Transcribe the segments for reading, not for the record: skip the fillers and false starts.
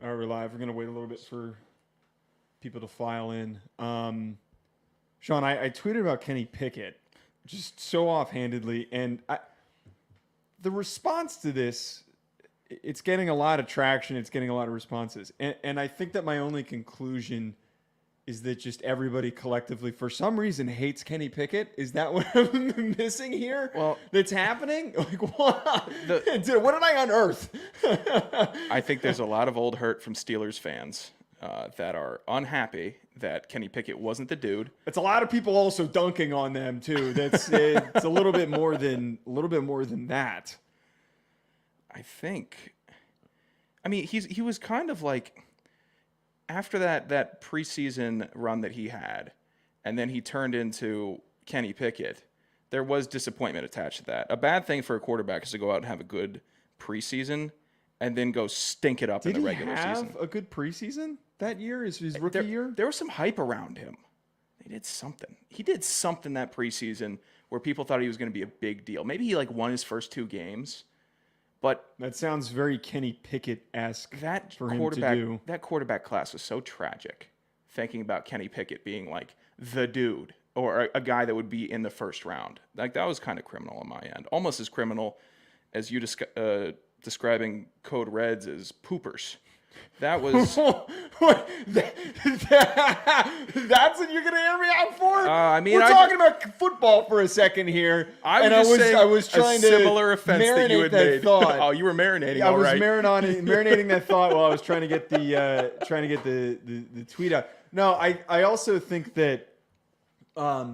All right, we're live. We're going to wait a little bit for people to file in. Sean, I tweeted about Kenny Pickett just so offhandedly, and the response to this, it's getting a lot of traction. It's getting a lot of responses. And I think that my only conclusion is that just everybody collectively, for some reason, hates Kenny Pickett. Is that what I'm missing here? Well, that's happening? Like, what? What did I unearth? I think there's a lot of old hurt from Steelers fans that are unhappy that Kenny Pickett wasn't the dude. It's a lot of people also dunking on them too. It's a little bit more than that. I think. I mean, he was kind of like, after that preseason run that he had, and then he turned into Kenny Pickett, there was disappointment attached to that. A bad thing for a quarterback is to go out and have a good preseason and then go stink it up in the regular season. Did he have a good preseason that year? His rookie year? There was some hype around him. He did something. He did something that preseason where people thought he was going to be a big deal. Maybe he won his first 2 games. But that sounds very Kenny Pickett-esque for him to do. That quarterback class was so tragic, thinking about Kenny Pickett being the dude or a guy that would be in the first round. That was kind of criminal on my end. Almost as criminal as you describing Code Reds as poopers. That was... That's what you're going to hear me out for? We're talking about football for a second here. I was trying to similar offense that you had made. Thought. Oh, you were marinating. I was marinating that thought while I was trying to get the tweet out. No, I also think that a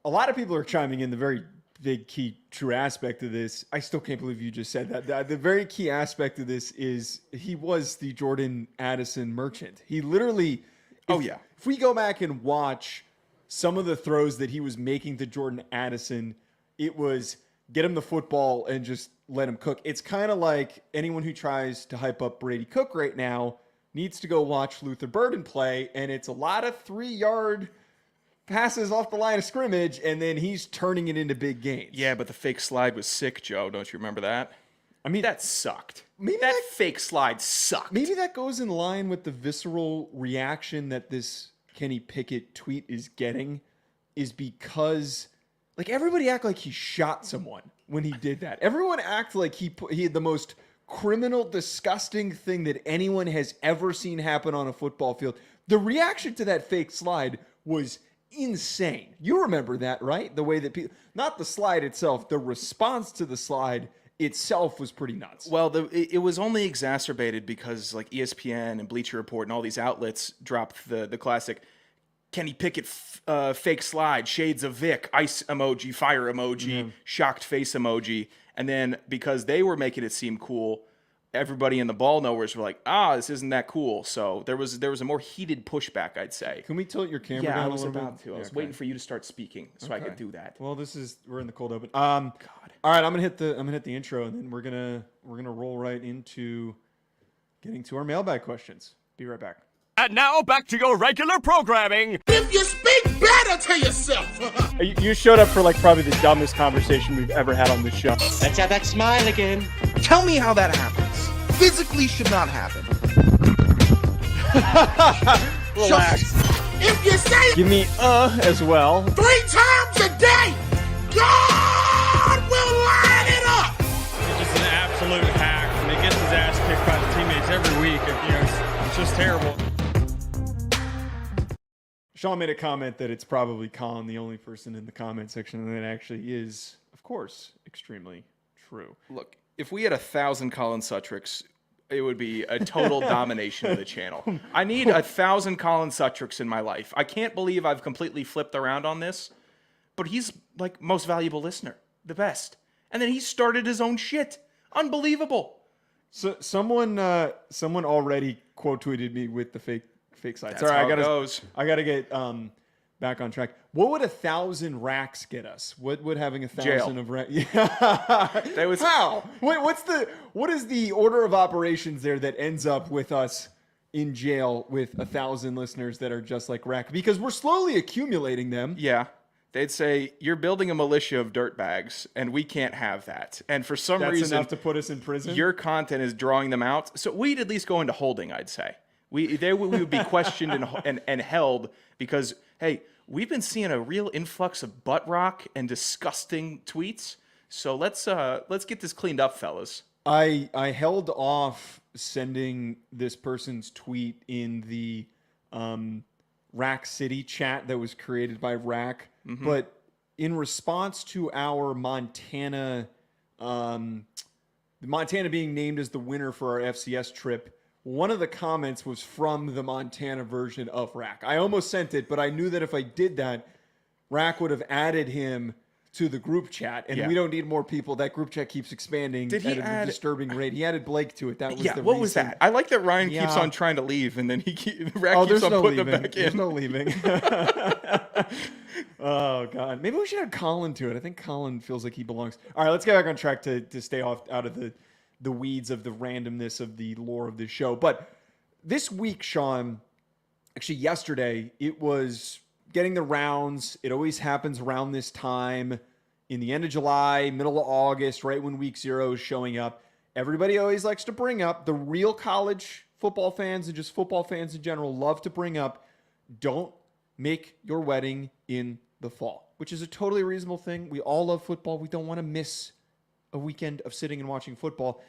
lot of people are chiming in the very big key true aspect of this. I still can't believe you just said that. The very key aspect of this is he was the Jordan Addison merchant. He literally... If we go back and watch some of the throws that he was making to Jordan Addison, it was get him the football and just let him cook. It's kind of like anyone who tries to hype up Brady Cook right now needs to go watch Luther Burden play, and it's a lot of 3-yard passes off the line of scrimmage, and then he's turning it into big gains. Yeah, but the fake slide was sick, Joe. Don't you remember that? I mean, that sucked. Maybe that fake slide sucked. Maybe that goes in line with the visceral reaction that this Kenny Pickett tweet is getting, is because everybody act like he shot someone when he did that. Everyone act like he had the most criminal, disgusting thing that anyone has ever seen happen on a football field. The reaction to that fake slide was insane. You remember that, right? The way that people, not the slide itself, the response to the slide itself was pretty nuts. Well, it was only exacerbated because ESPN and Bleacher Report and all these outlets dropped the classic Kenny Pickett fake slide, shades of Vic, ice emoji, fire emoji, shocked face emoji. And then because they were making it seem cool, everybody in the ball knowers were like, this isn't that cool. So there was a more heated pushback, I'd say. Can we tilt your camera down a little bit? I was about to. I was waiting for you to start speaking so I could do that. Well, we're in the cold open. God. All right, I'm gonna hit the intro, and then we're gonna roll right into getting to our mailbag questions. Be right back. And now back to your regular programming. If you speak better to yourself. You showed up for probably the dumbest conversation we've ever had on this show. Let's have that smile again. Tell me how that happens. Physically should not happen. Relax. If you say it Give me as well. 3 times a day, God will line it up. He's just an absolute hack, and he gets his ass kicked by the teammates every week. It's just terrible. Sean made a comment that it's probably Colin, the only person in the comment section, and that actually is, of course, extremely true. Look, if we had 1,000 Colin Sutricks, it would be a total domination of the channel. I need 1,000 Colin Sutricks in my life. I can't believe I've completely flipped around on this, but he's most valuable listener, the best. And then he started his own shit. Unbelievable. So someone already quote tweeted me with the fake slide. That's Sorry, how it goes. I gotta get back on track. What would 1,000 racks get us? What would having 1,000 of racks? Yeah. That was how? Wait, what is the order of operations there that ends up with us in jail with 1,000 listeners that are just like rack? Because we're slowly accumulating them. Yeah. They'd say, you're building a militia of dirtbags, and we can't have that. And for some That's reason, enough to put us in prison? your content is drawing them out. So we'd at least go into holding, I'd say. We would be questioned and held because, hey, we've been seeing a real influx of butt rock and disgusting tweets. So let's get this cleaned up, fellas. I held off sending this person's tweet in the Rack City chat that was created by Rack, but in response to our Montana being named as the winner for our FCS trip, one of the comments was from the Montana version of Rack. I almost sent it, but I knew that if I did that, Rack would have added him to the group chat, and we don't need more people. That group chat keeps expanding at a disturbing rate. He added Blake to it. That was the what reason. was that? I like that Ryan keeps on trying to leave, and then Rack keeps on putting him back in. There's no leaving. Oh, God. Maybe we should add Colin to it. I think Colin feels like he belongs. All right, let's get back on track to stay out of the weeds of the randomness of the lore of this show. But this week, Sean, actually yesterday, it was getting the rounds. It always happens around this time in the end of July, middle of August, right when week 0 is showing up. Everybody always likes to bring up, the real college football fans and just football fans in general love to bring up, don't make your wedding in the fall, which is a totally reasonable thing. We all love football. We don't want to miss a weekend of sitting and watching football.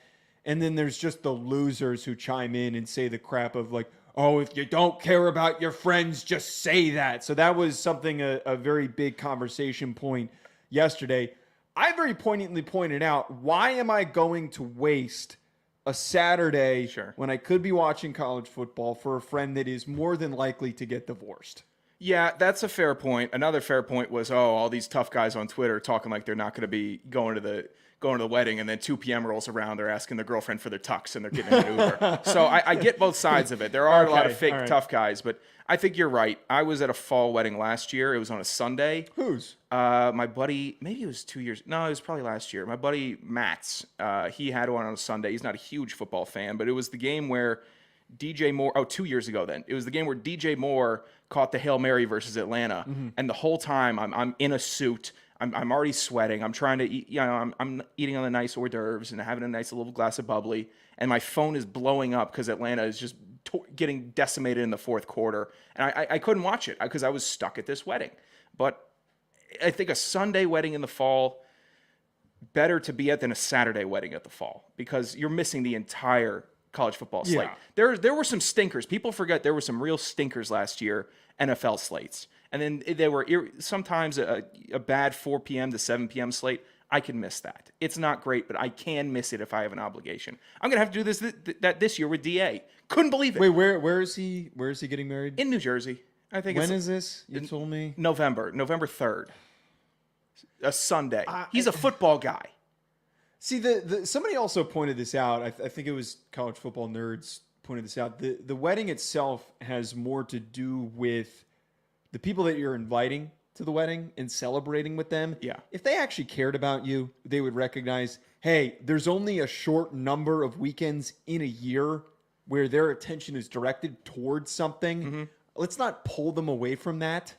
And then there's just the losers who chime in and say the crap of like, oh, if you don't care about your friends, just say that. So that was something, a very big conversation point yesterday. I very poignantly pointed out, why am I going to waste a Saturday when I could be watching college football for a friend that is more than likely to get divorced? Yeah, that's a fair point. Another fair point was, all these tough guys on Twitter talking like they're not going to be going to the wedding, and then 2 p.m. rolls around, they're asking their girlfriend for their tux, and they're getting an Uber. So I get both sides of it. There are a lot of fake tough guys, but I think you're right. I was at a fall wedding last year. It was on a Sunday. Whose? My buddy, maybe it was 2 years. No, it was probably last year. My buddy Matt's, he had one on a Sunday. He's not a huge football fan, but it was the game where DJ Moore, 2 years ago then. It was the game where DJ Moore caught the Hail Mary versus Atlanta. And the whole time I'm in a suit. I'm already sweating. I'm trying to eat, I'm eating on the nice hors d'oeuvres and having a nice little glass of bubbly. And my phone is blowing up because Atlanta is just getting decimated in the fourth quarter. And I couldn't watch it because I was stuck at this wedding. But I think a Sunday wedding in the fall, better to be at than a Saturday wedding at the fall, because you're missing the entire college football slate. There were some stinkers. People forget there were some real stinkers last year, NFL slates. And then there were sometimes a bad 4 p.m. to 7 p.m. slate. I can miss that. It's not great, but I can miss it if I have an obligation. I'm going to have to do this year with DA. Couldn't believe it. Wait, where is he? Where is he getting married? In New Jersey. I think When is this? You told me. November 3rd. A Sunday. He's a football guy. See, somebody also pointed this out. I think it was College Football Nerds pointed this out. The wedding itself has more to do with the people that you're inviting to the wedding and celebrating with them. Yeah. If they actually cared about you, they would recognize, hey, there's only a short number of weekends in a year where their attention is directed towards something. Let's not pull them away from that.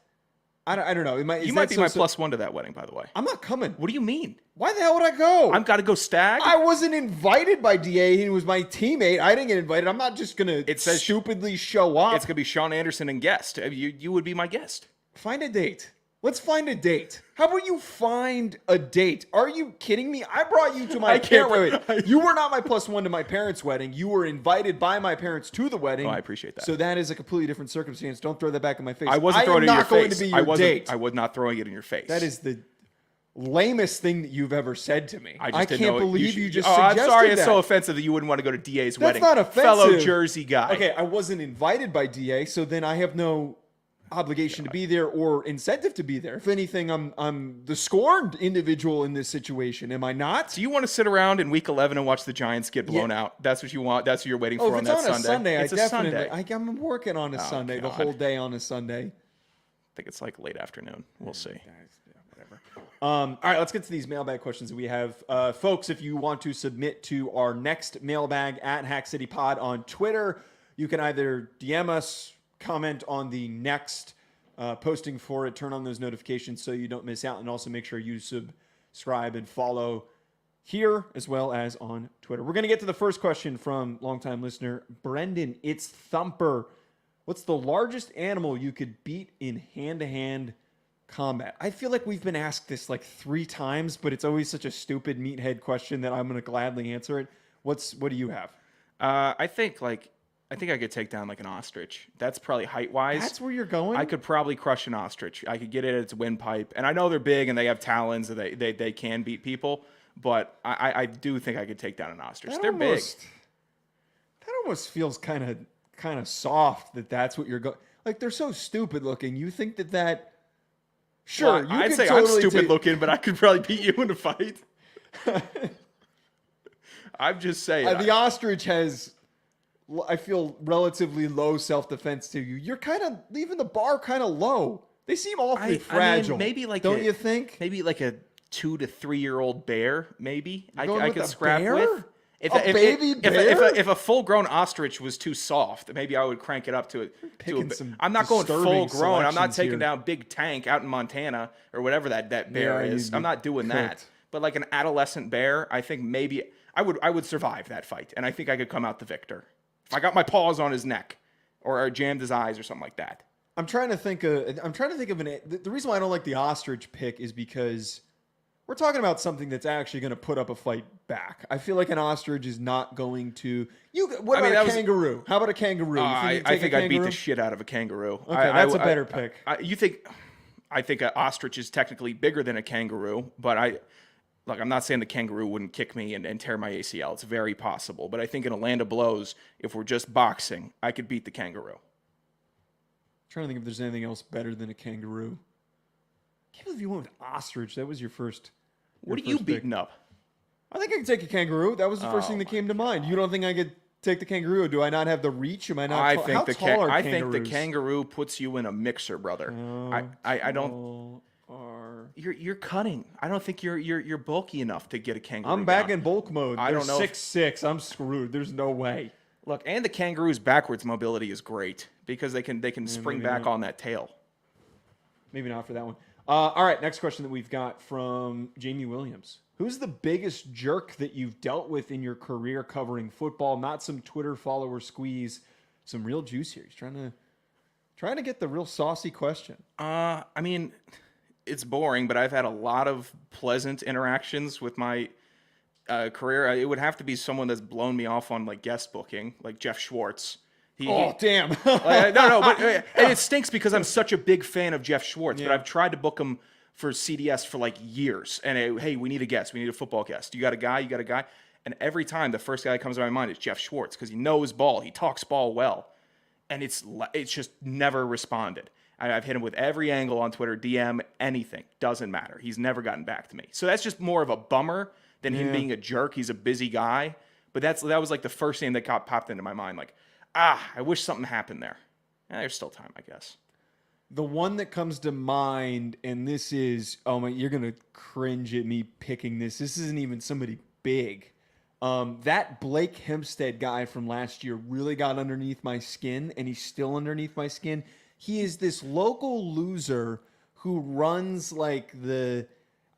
I don't know. You might be my plus one to that wedding, by the way. I'm not coming. What do you mean? Why the hell would I go? I've got to go stag. I wasn't invited by DA. He was my teammate. I didn't get invited. I'm not just going to stupidly show up. It's going to be Sean Anderson and guest. You would be my guest. Find a date. Let's find a date. How about you find a date? Are you kidding me? I brought you to my parents. You were not my plus one to my parents' wedding. You were invited by my parents to the wedding. Oh, I appreciate that. So that is a completely different circumstance. Don't throw that back in my face. I wasn't throwing it in your face. I am not going to be your date. I was not throwing it in your face. That is the lamest thing that you've ever said to me. I can't believe you just I'm suggested sorry. that. It's so offensive that you wouldn't want to go to DA's wedding. That's not offensive. Fellow Jersey guy. Okay, I wasn't invited by DA, so then I have no obligation to be there or incentive to be there. If anything, I'm the scorned individual in this situation. Am I not? Do you want to sit around in week 11 and watch the Giants get blown out? That's what you want. That's what you're waiting for on that Sunday. If it's on a Sunday, it's a Sunday. I'm working on a Sunday, the whole day on a Sunday. I think it's like late afternoon. We'll see. Whatever. All right, let's get to these mailbag questions that we have. Folks, if you want to submit to our next mailbag at Hack City Pod on Twitter, you can either DM us, comment on the next posting for it. Turn on those notifications so you don't miss out, and also make sure you subscribe and follow here as well as on Twitter. We're going to get to the first question from longtime listener Brendan. It's Thumper. What's the largest animal you could beat in hand-to-hand combat? I feel like we've been asked this like 3 times, but it's always such a stupid meathead question that I'm going to gladly answer it. What do you have? I think I could take down like an ostrich. That's probably height-wise. That's where you're going? I could probably crush an ostrich. I could get it at its windpipe. And I know they're big and they have talons and they can beat people, but I do think I could take down an ostrich. They're big. That almost feels kind of soft that's what you're going. Like, they're so stupid looking. You think that sure, well, you I'd could say totally I'm stupid looking, but I could probably beat you in a fight. I'm just saying. The ostrich has, I feel, relatively low self-defense to you. You're kind of leaving the bar kind of low. They seem awfully fragile. I mean, maybe like don't you think? Maybe like a 2 to 3 year old bear. Maybe I could a scrap bear? with. A baby bear? If a full-grown ostrich was too soft, maybe I would crank it up to it. Picking some I'm not going disturbing full-grown. I'm not selections taking here. down Big Tank out in Montana or whatever that bear Yeah, is. you'd I'm not be doing that. cooked. But like an adolescent bear, I think maybe I would survive that fight, and I think I could come out the victor if I got my paws on his neck or jammed his eyes or something like that. I'm trying to think of the reason why I don't like the ostrich pick is because we're talking about something that's actually going to put up a fight back. I feel like an ostrich is not going to. What about a kangaroo? How about a kangaroo? I think I'd beat the shit out of a kangaroo. Okay, that's a better pick. I think an ostrich is technically bigger than a kangaroo, but I'm not saying the kangaroo wouldn't kick me and tear my ACL. It's very possible. But I think in a land of blows, if we're just boxing, I could beat the kangaroo. I'm trying to think if there's anything else better than a kangaroo. I can't believe you went with ostrich. That was your first. What are you beating up? I think I could take a kangaroo. That was the first thing that came to mind. You don't think I could take the kangaroo? Do I not have the reach? Am I not? I How think tall are I think kangaroos? the kangaroo puts you in a mixer, brother. I don't. You're cutting. I don't think you're bulky enough to get a kangaroo. I'm back down. in bulk mode. I don't know. 6'6". I'm screwed. There's no way. Look, and the kangaroo's backwards mobility is great because they can spring back on that tail. Maybe not for that one. All right, next question that we've got from Jamie Williams. Who's the biggest jerk that you've dealt with in your career covering football? Not some Twitter follower squeeze, some real juice here. He's trying to get the real saucy question. I mean, it's boring, but I've had a lot of pleasant interactions with my career. It would have to be someone that's blown me off on like guest booking, like Jeff Schwartz. Damn. No, but and it stinks because I'm such a big fan of Jeff Schwartz, but I've tried to book him for CDS for like years. And hey, we need a guest. We need a football guest. You got a guy? You got a guy? And every time the first guy that comes to my mind is Jeff Schwartz because he knows ball. He talks ball well. And it's just never responded. I've hit him with every angle on Twitter, DM, anything. Doesn't matter. He's never gotten back to me. So that's just more of a bummer than him being a jerk. He's a busy guy. But that was like the first name that popped into my mind. Like, I wish something happened there. There's still time, I guess. The one that comes to mind, and this is, oh my, you're going to cringe at me picking this. This isn't even somebody big. That Blake Hempstead guy from last year really got underneath my skin, and he's still underneath my skin. He is this local loser who runs like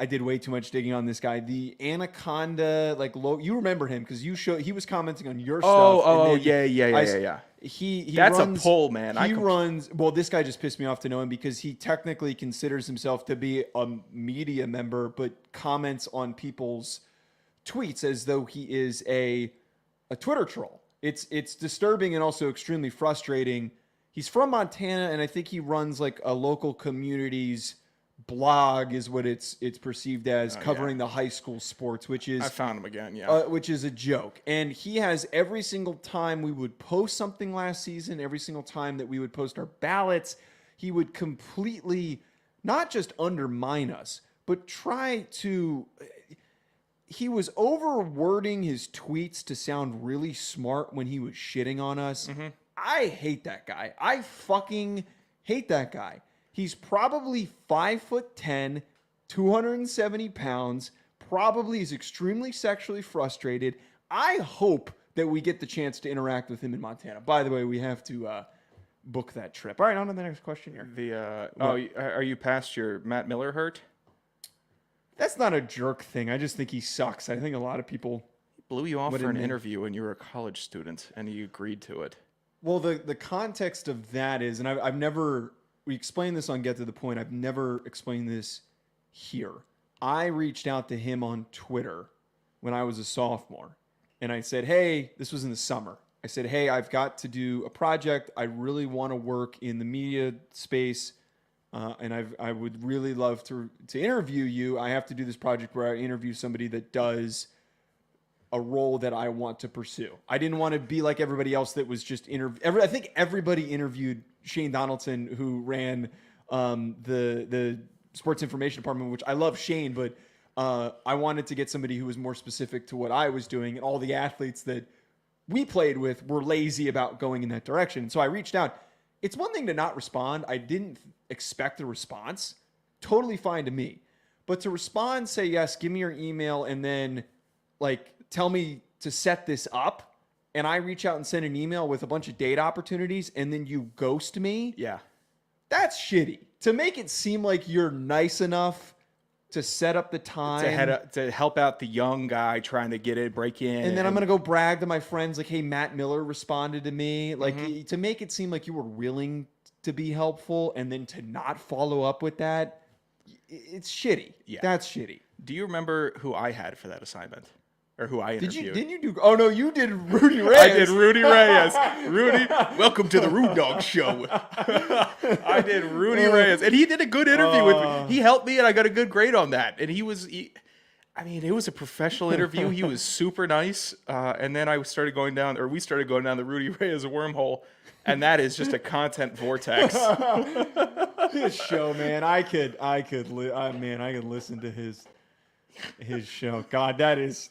I did way too much digging on this guy. The Anaconda, you remember him because he was commenting on your stuff. Yeah. That's a pull, man. He runs. Well, this guy just pissed me off to know him because he technically considers himself to be a media member, but comments on people's tweets as though he is a Twitter troll. It's disturbing and also extremely frustrating. He's from Montana, and I think he runs like a local community's blog is what it's perceived as, covering the high school sports, which is... I found him again, which is a joke. And he has every single time we would post something last season, every single time that we would post our ballots, he would completely not just undermine us, but try to... He was over-wording his tweets to sound really smart when he was shitting on us. Mm-hmm. I hate that guy. I fucking hate that guy. He's probably 5'10", 270 pounds, probably is extremely sexually frustrated. I hope that we get the chance to interact with him in Montana. By the way, we have to book that trip. All right, on to the next question here. Are you past your Matt Miller hurt? That's not a jerk thing. I just think he sucks. I think a lot of people Blew you off for an interview when you were a college student, and you agreed to it. Well, the context of that is, and I've never, we explained this on Get to the Point. I've never explained this here. I reached out to him on Twitter when I was a sophomore, and I said, hey, this was in the summer. I said, hey, I've got to do a project. I really want to work in the media space, and I would really love to interview you. I have to do this project where I interview somebody that does a role that I want to pursue. I didn't want to be like everybody else that was just I think everybody interviewed Shane Donaldson, who ran the sports information department, which I love Shane, but I wanted to get somebody who was more specific to what I was doing, and all the athletes that we played with were lazy about going in that direction. So I reached out. It's one thing to not respond. I didn't expect a response. Totally fine to me. But to respond, say yes, give me your email, and then tell me to set this up, and I reach out and send an email with a bunch of date opportunities, and then you ghost me. Yeah. That's shitty. To make it seem like you're nice enough to set up the time. To help out the young guy trying to break in. And then I'm going to go brag to my friends like, hey, Matt Miller responded to me. To make it seem like you were willing to be helpful and then to not follow up with that, it's shitty. Yeah. That's shitty. Do you remember who I had for that assignment? Or who I interviewed? Didn't you do? Oh no, you did Rudy Reyes. I did Rudy Reyes. Rudy, welcome to the Rude Dog Show. I did Rudy Reyes, and he did a good interview with me. He helped me, and I got a good grade on that. And it was a professional interview. He was super nice. And then we started going down the Rudy Reyes wormhole, and that is just a content vortex. His show, man. I could listen to his show. God, that is.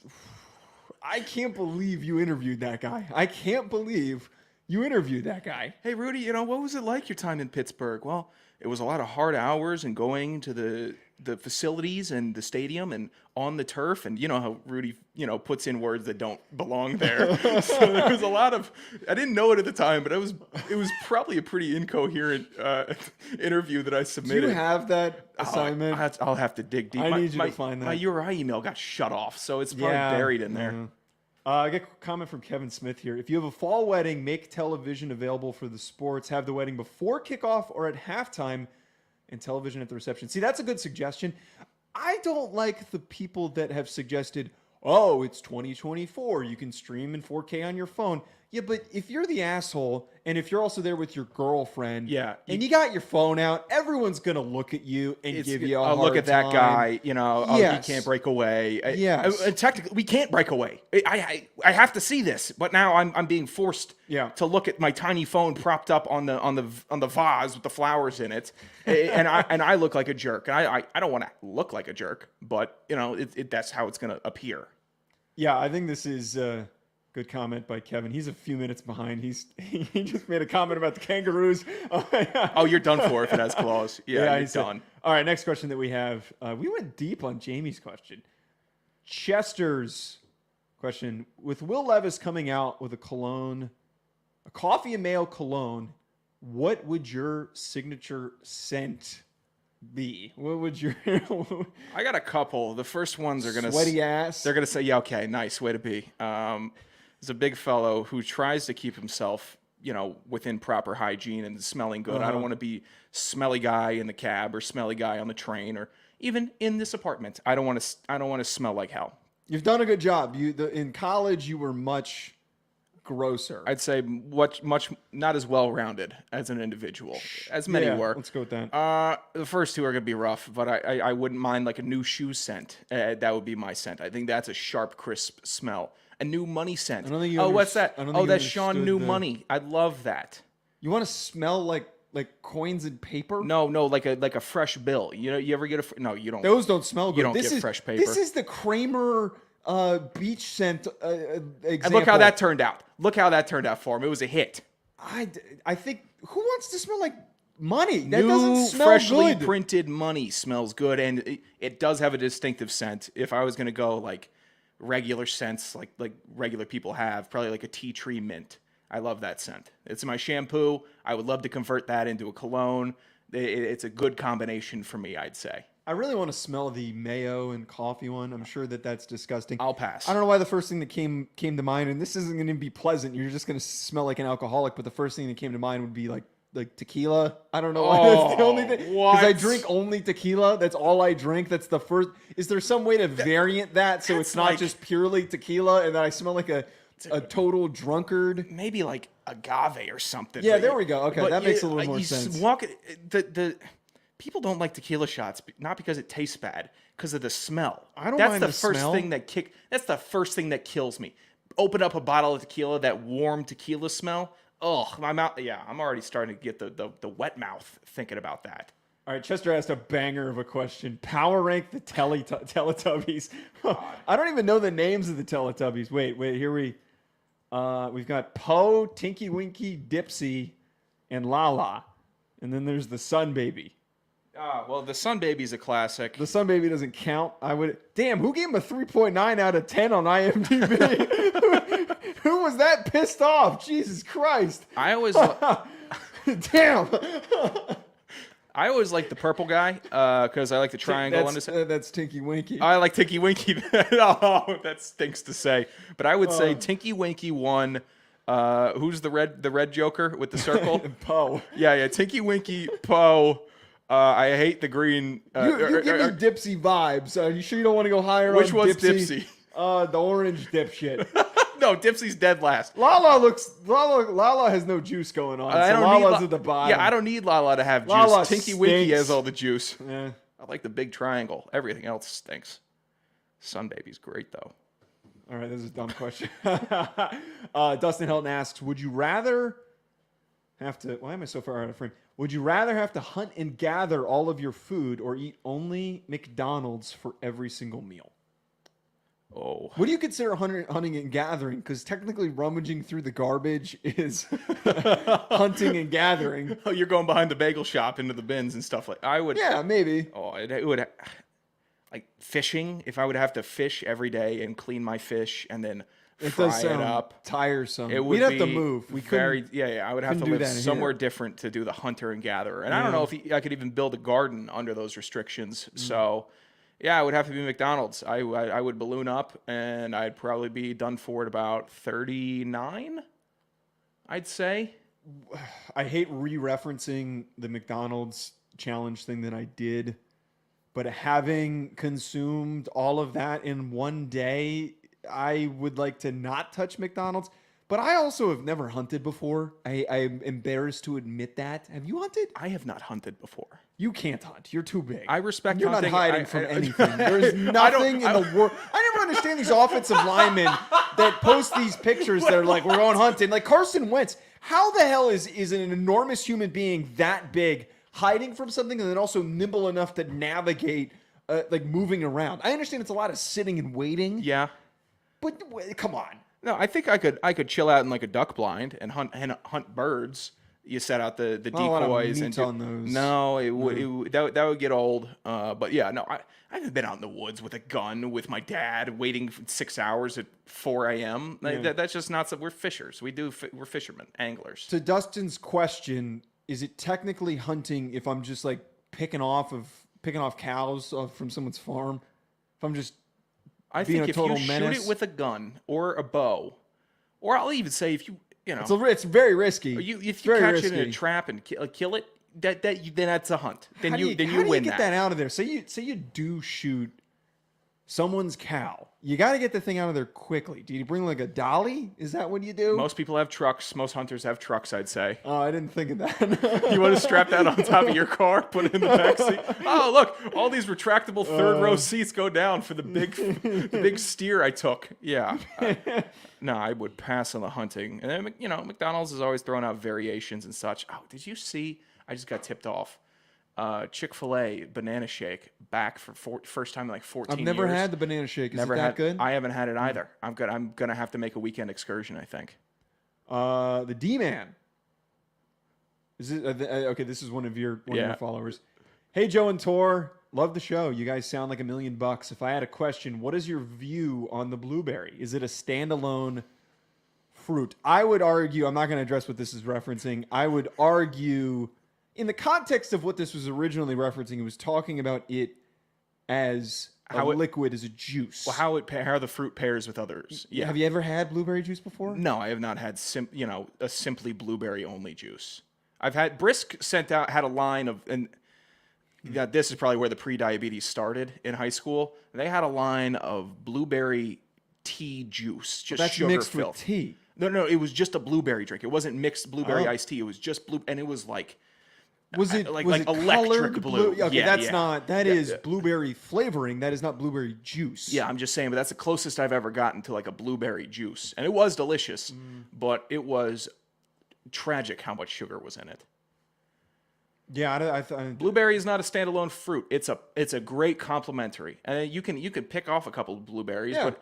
I can't believe you interviewed that guy. I can't believe you interviewed that guy. Hey, Rudy, what was it like your time in Pittsburgh? Well, it was a lot of hard hours and going to the facilities and the stadium and on the turf. And you know how Rudy, puts in words that don't belong there. So there was a lot of, I didn't know it at the time, but it was probably a pretty incoherent interview that I submitted. Do you have that assignment? I'll have to dig deep. I need you to find that. My URI email got shut off, so it's probably buried in there. Mm-hmm. I get a comment from Kevin Smith here. If you have a fall wedding, make television available for the sports. Have the wedding before kickoff or at halftime, and television at the reception. See, that's a good suggestion. I don't like the people that have suggested, oh, it's 2024. You can stream in 4K on your phone. Yeah, but if you're the asshole, and if you're also there with your girlfriend, and you got your phone out, everyone's going to look at you and give you a hard time. Look at that guy, he can't break away. Technically, we can't break away. I have to see this, but now I'm being forced to look at my tiny phone propped up on the vase with the flowers in it, and I look like a jerk. And I don't want to look like a jerk, but that's how it's going to appear. Yeah, I think this is good comment by Kevin. He's a few minutes behind. He just made a comment about the kangaroos. Oh, you're done for if it has claws. Yeah, you're done. All right, next question that we have. We went deep on Jamie's question. Chester's question. With Will Levis coming out with a coffee and mayo cologne, what would your signature scent be? What would your... I got a couple. The first ones are going to... Sweaty ass? They're going to say, yeah, okay, nice, way to be. He's a big fellow who tries to keep himself, within proper hygiene and smelling good. I don't want to be smelly guy in the cab or smelly guy on the train or even in this apartment. I don't want to smell like hell. You've done a good job. In college, you were much grosser. I'd say much not as well-rounded as an individual, as many were. Let's go with that. The first two are going to be rough, but I wouldn't mind like a new shoe scent. That would be my scent. I think that's a sharp, crisp smell. A new money scent. What's that? That's Sean New Money. I love that. You want to smell like coins and paper? No, like a fresh bill. You ever get no, you don't. Those don't smell good. You don't get fresh paper. This is the Kramer beach scent example. And look how that turned out. Look how that turned out for him. It was a hit. I think, who wants to smell like money? That New, doesn't smell freshly good. printed money smells good, and it does have a distinctive scent. If I was going to go like regular scents, like regular people have, probably like a tea tree mint. I love that scent. It's my shampoo. I would love to convert that into a cologne. It's a good combination for me, I'd say. I really want to smell the mayo and coffee one. I'm sure that's disgusting. I'll pass. I don't know why the first thing that came to mind, and this isn't going to be pleasant. You're just going to smell like an alcoholic, but the first thing that came to mind would be like tequila. I don't know why that's the only thing. Because I drink only tequila. That's all I drink. That's the first. Is there some way to variant that so it's not just purely tequila and then I smell like a total drunkard? Maybe like agave or something. Yeah, there we go. Okay, that makes a little more sense. People don't like tequila shots, not because it tastes bad, because of the smell. I don't That's mind the the first smell. thing that's the first thing that kills me. Open up a bottle of tequila, that warm tequila smell. Oh, my mouth. Yeah, I'm already starting to get the wet mouth thinking about that. All right, Chester asked a banger of a question. Power rank the Teletubbies. I don't even know the names of the Teletubbies. Wait, here we've got Poe, Tinky Winky, Dipsy, and Lala. And then there's the Sun Baby. Well, the Sun Baby's a classic. The Sun Baby doesn't count. Damn, who gave him a 3.9 out of 10 on IMDb? Who was that pissed off? Jesus Christ. I always Damn. I always like the purple guy because I like the triangle on his head. That's Tinky Winky. I like Tinky Winky. Oh, that stinks to say. But I would say Tinky Winky won. Who's the red Joker with the circle? Poe. Yeah. Tinky Winky, Poe. I hate the green. You give me Dipsy vibes. Are you sure you don't want to go higher Which on one's Dipsy? Dipsy? The orange dipshit. No, Dipsy's dead last. Lala has no juice going on. I So don't Lala's need at the bottom. Yeah, I don't need Lala to have juice. Lala Tinky Winky stinks. has all the juice. Yeah. I like the big triangle. Everything else stinks. Sun Baby's great though. All right, this is a dumb question. Dustin Helton asks, would you rather have to... Why am I so far out of frame? Would you rather have to hunt and gather all of your food or eat only McDonald's for every single meal? Oh. What do you consider hunting and gathering? Because technically rummaging through the garbage is hunting and gathering. Oh, you're going behind the bagel shop into the bins and stuff like I would. Yeah, maybe. Oh, it would. Like fishing, if I would have to fish every day and clean my fish and then fry it up. Tiresome. We'd have to move. We couldn't. I would have to live somewhere different to do the hunter and gatherer. And I don't know if I could even build a garden under those restrictions. So, yeah, it would have to be McDonald's. I would balloon up and I'd probably be done for at about 39, I'd say. I hate re-referencing the McDonald's challenge thing that I did, but having consumed all of that in one day, I would like to not touch McDonald's. But I also have never hunted before. I'm embarrassed to admit that. Have you hunted? I have not hunted before. You can't hunt. You're too big. I respect You're hunting. not hiding from anything. There's nothing in the world. I never understand these offensive linemen that post these pictures that are like, we're going hunting. Like Carson Wentz. How the hell is an enormous human being that big hiding from something and then also nimble enough to navigate like moving around? I understand it's a lot of sitting and waiting. Yeah. But come on. No, I think I could chill out in like a duck blind and hunt birds. You set out the decoys a lot of meat and on those. No, it would that would get old. But yeah, no, I haven't been out in the woods with a gun with my dad waiting for 6 hours at 4 a.m. That's just not. We're fishers. We're fishermen, anglers. To Dustin's question, is it technically hunting if I'm just like picking off cows from someone's farm? If I'm just I being think a if total you menace? shoot it with a gun or a bow, or I'll even say if you know, it's very risky. If you catch it in a trap and kill it, then that's a hunt. Then how you do win you get that out of there? Say you do shoot someone's cow. You got to get the thing out of there quickly. Do you bring like a dolly? Is that what you do? Most people have trucks. Most hunters have trucks, I'd say. Oh, I didn't think of that. You want to strap that on top of your car, put it in the back seat. Oh, look, all these retractable third row seats go down for the big steer I took. Yeah. No, I would pass on the hunting. And then, McDonald's is always throwing out variations and such. Oh, did you see? I just got tipped off. Chick-fil-A banana shake back for first time in like 14 years. I've never had the banana shake. Is it that good? I haven't had it either. I'm gonna have to make a weekend excursion, I think. The D-Man. Is it okay? This is one of your followers. Hey, Joe and Tor, love the show. You guys sound like $1 million. If I had a question, what is your view on the blueberry? Is it a standalone fruit. I would argue, I'm not going to address what this is referencing. I would argue, in the context of what this was originally referencing, it was talking about it as liquid, as a juice. Well, how the fruit pairs with others. Yeah. Have you ever had blueberry juice before? No, I have not had a simply blueberry only juice. I've had Brisk had a line of, and this is probably where the pre-diabetes started in high school. They had a line of blueberry tea juice, just That's sugar mixed filled. with tea. No, it was just a blueberry drink. It wasn't mixed blueberry iced tea. It was just blue, and it was like. Was it like electric colored blue? Okay, Yeah, that's yeah. not. That is blueberry flavoring. That is not blueberry juice. Yeah, I'm just saying, but that's the closest I've ever gotten to like a blueberry juice, and it was delicious, but it was tragic how much sugar was in it. Yeah, Blueberry is not a standalone fruit. It's a great complementary, and you can pick off a couple of blueberries, but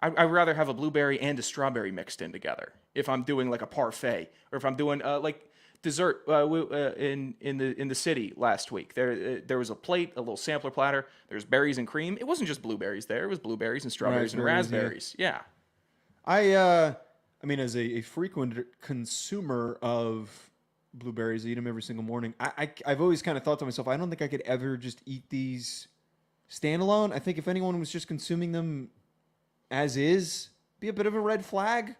I'd rather have a blueberry and a strawberry mixed in together if I'm doing like a parfait, or if I'm doing like dessert in the city last week. There was a plate, a little sampler platter. There's berries and cream. It wasn't just blueberries there. It was blueberries and strawberries and raspberries. Yeah. I mean, as a frequent consumer of blueberries, I eat them every single morning. I've always kind of thought to myself, I don't think I could ever just eat these standalone. I think if anyone was just consuming them as is, be a bit of a red flag.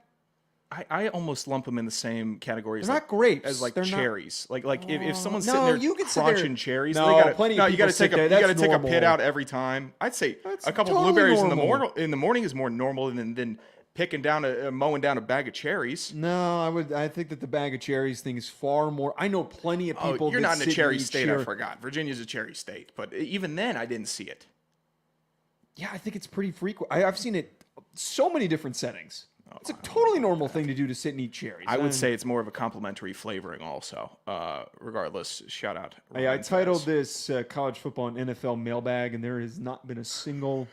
I almost lump them in the same category as They're not grapes. as like They're not- cherries. Like if someone's No, sitting there you can sit there- crunching cherries, No, they gotta, plenty of no, you people got to sit take a there. you got to That's take a normal. pit out every time. I'd say That's a couple totally blueberries normal. in the morning is more normal than picking down mowing down a bag of cherries. No, I think that the bag of cherries thing is far more. I know plenty of people. Oh, you're that not in a sit cherry and eat state. I forgot. Virginia's a cherry state, but even then, I didn't see it. Yeah, I think it's pretty frequent. I've seen it so many different settings. It's a totally normal thing to do to sit and eat cherries. I would say it's more of a complementary flavoring, also. Regardless, shout out. I titled this college football and NFL mailbag, and there has not been a single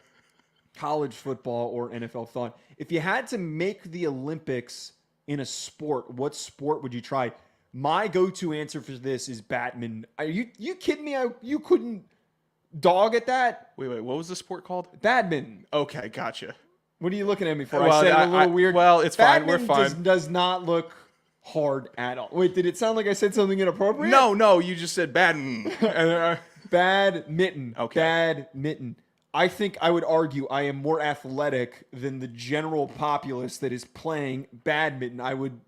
college football or NFL thought. If you had to make the Olympics in a sport, what sport would you try? My go-to answer for this is badminton. Are you kidding me? You couldn't dog at that? Wait, what was the sport called? Badminton. Okay, gotcha. What are you looking at me for? Well, I said it a little weird. Well, it's fine. We're Badminton fine. does not look hard at all. Wait, did it sound like I said something inappropriate? No, you just said badminton. Badminton. Okay. Badminton. I think I would argue I am more athletic than the general populace that is playing badminton. I would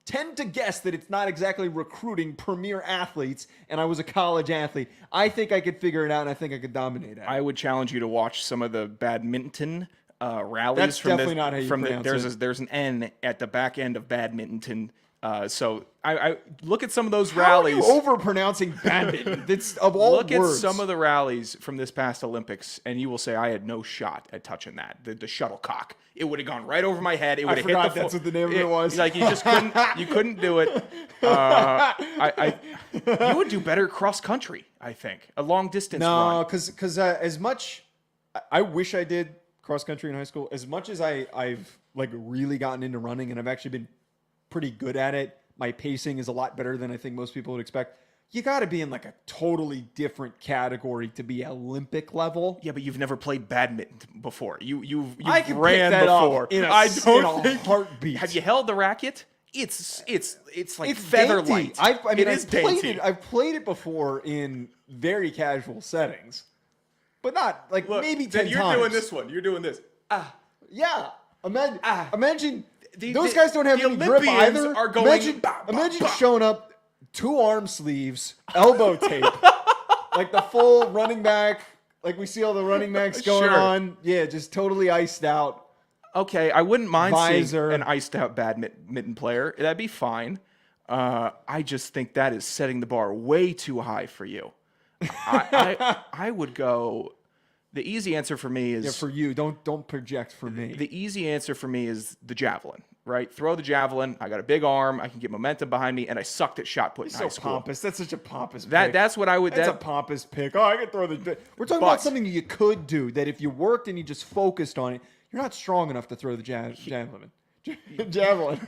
tend to guess that it's not exactly recruiting premier athletes, and I was a college athlete. I think I could figure it out, and I think I could dominate it. I would challenge you to watch some of the badminton rallies. That's from definitely not how you pronounce it. There's an N at the back end of badminton. So I look at some of those How rallies. are you overpronouncing badminton? That's of all Look words. at some of the rallies from this past Olympics, and you will say I had no shot at touching that. The shuttlecock. It would have gone right over my head. It would have hit the floor. That's what the name of it was. Like you just couldn't. You couldn't do it. You would do better cross country. I think a long distance run. No, because as much I wish I did cross country in high school. As much as I've like really gotten into running, and I've actually been pretty good at it. My pacing is a lot better than I think most people would expect. You got to be in like a totally different category to be Olympic level. Yeah, but you've never played badminton before. You've I can ran pick that before. up in a heartbeat. Have you held the racket? It's like It's feather dainty. light. I mean, I've played dainty. it. I've played it before in very casual settings, but not like Look, maybe then 10 you're times. doing this one. You're doing this. Yeah. Imagine The- those guys don't have the any grip Olympians either. are going imagine bah, bah, imagine bah. showing up 2 arm sleeves, elbow tape, like the full running back, like we see all the running backs going Sure. on. Yeah, just totally iced out. Okay, I wouldn't mind Visor. seeing an iced out badminton player. That'd be fine. I just think that is setting the bar way too high for you. I would go. The easy answer for me is For you, don't project for me. the easy answer for me is the javelin. Right, throw the javelin. I got a big arm. I can get momentum behind me, and I sucked at shot put in high so school. pompous. That's such a pompous. pick. That's what I would. That's a That, pompous pick. Oh, I can throw the. We're talking But- about something you could do. That if you worked and you just focused on it, you're not strong enough to throw the javelin. Javelin.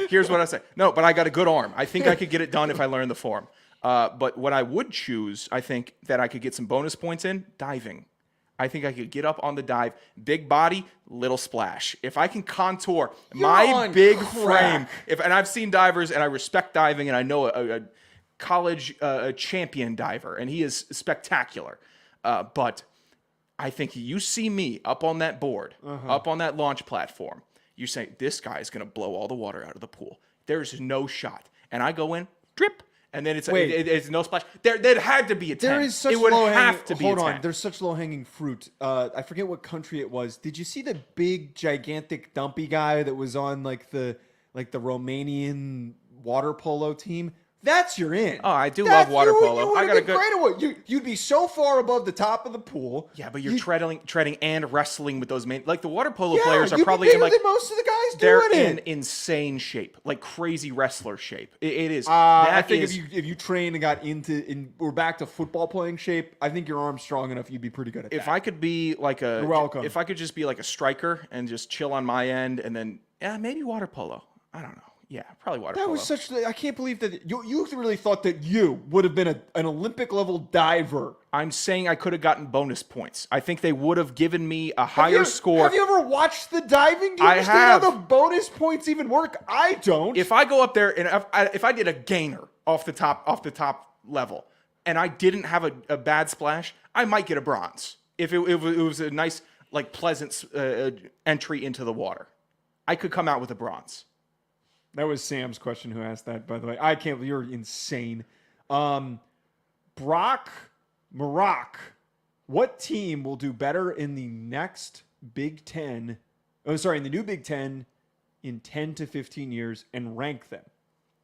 Here's what I say. No, but I got a good arm. I think I could get it done if I learned the form. But what I would choose, I think that I could get some bonus points in diving. I think I could get up on the dive, big body, little splash. If I can contour my on big crack. frame, and I've seen divers, and I respect diving, and I know a college champion diver, and he is spectacular. But I think you see me up on that board, up on that launch platform, you say, this guy is going to blow all the water out of the pool. There's no shot. And I go in, drip, and then it's no splash. There had to be a 10. There is such it would low have hanging, to be hold a 10. on, there's such low-hanging fruit. I forget what country it was. Did you see the big, gigantic, dumpy guy that was on like the Romanian water polo team? That's your in. Oh, I do love water polo. You I got a great at what you'd be so far above the top of the pool. Yeah, but you're treading and wrestling with those like the water polo players are you'd probably be in bigger like than most of the guys they're doing in it. insane shape, like crazy wrestler shape. It is. I That think is- if you trained and got we're back to football playing shape, I think your arm's strong enough. You'd be pretty good at that. if I could be like You're welcome. if I could just be like a striker and just chill on my end, and then maybe water polo. I don't know. Yeah, probably water That polo. was such. I can't believe that you really thought that you would have been an Olympic level diver. I'm saying I could have gotten bonus points. I think they would have given me a higher score. Have you ever watched the diving? Do you I understand have. how the bonus points even work? I don't. If I go up there and if I did a gainer off the top level and I didn't have a bad splash, I might get a bronze. If it was a nice, like, pleasant entry into the water, I could come out with a bronze. That was Sam's question who asked that, by the way. I can't believe you're insane. Brock Maroc, what team will do better in the next Big Ten? Oh, sorry, in the new Big Ten in 10 to 15 years, and rank them.